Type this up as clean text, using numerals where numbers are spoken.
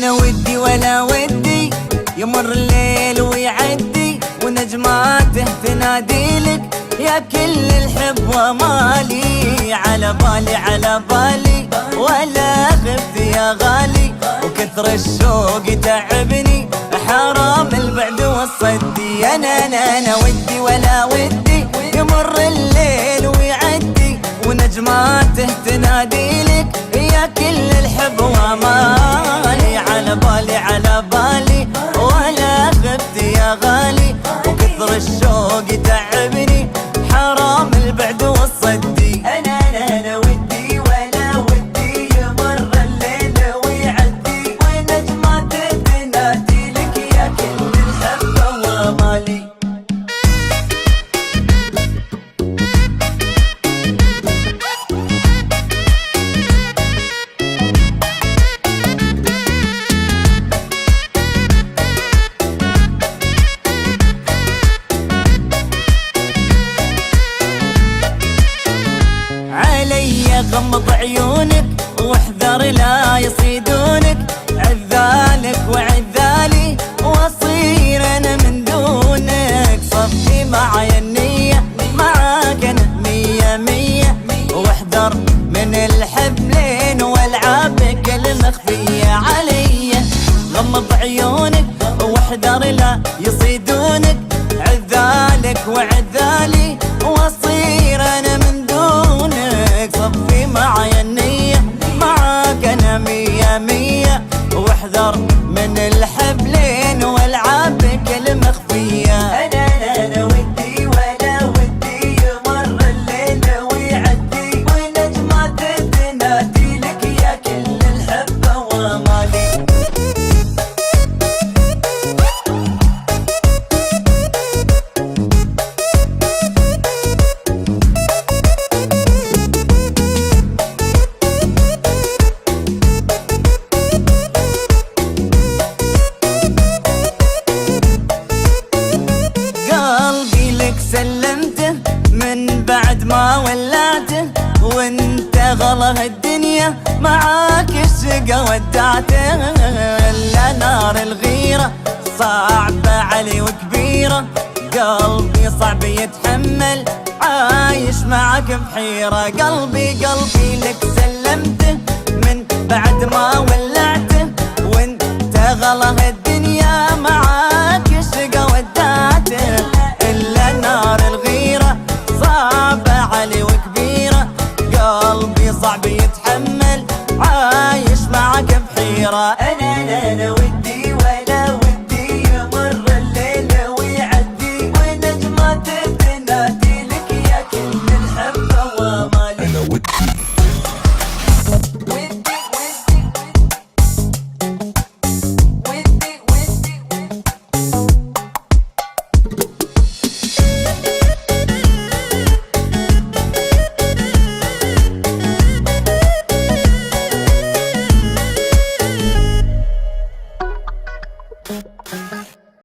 انا ودي ولا ودي يمر الليل ويعدي ونجماته تناديلك يا كل الحب ومالي. على بالي على بالي ولا خفت يا غالي، وكثر الشوق يتعبني حرام البعد والصدي. انا ودي ولا ودي يمر الليل ويعدي ونجماته تناديلك يا كل الحب ومالي. على بالي على بالي ولا خفت يا غالي، وكثر الشوق يتعبني حرام البعد والصدي. انا ودي ولا ودي يمر الليل ويعدي ونجماته تناديلك يا كل الحب ومالي. غمض عيونك واحذر لا يصيدونك، عذالك وعذالي واصير انا من دونك. صفي معي النية معاك انا مية مية، واحذر من الحبلين والعابك المخفية علي. غمض عيونك واحذر لا يصيدونك، عذالك وعذالي واصير انا من دونك. صفي معي النية معاك انا مية مية، واحذر من الحبلين والعابك المخفية. انا ودي ولا ودي يمر الليل ويعدي ونجماته تناديلك يا كل الحب ومالي. سلمته من بعد ما ولعته، وانت غلا الدنيا معاك الشقا ودعته. الا نار الغيرة صعبة علي وكبيرة، قلبي صعب يتحمل عايش معك بحيرة. قلبي لك سلمته من بعد ما ولعته، وانت غلا الدنيا معاك الشقا ودعته. إلا نار الغيرة صعبة علي وكبيرة، قلبي صعب يتحمل عايش معك بحيرة. أنا ودي ولا ودي يمر الليل ويعدي ونجماته تناديلك يا كل الحب ومالي. أنا ودي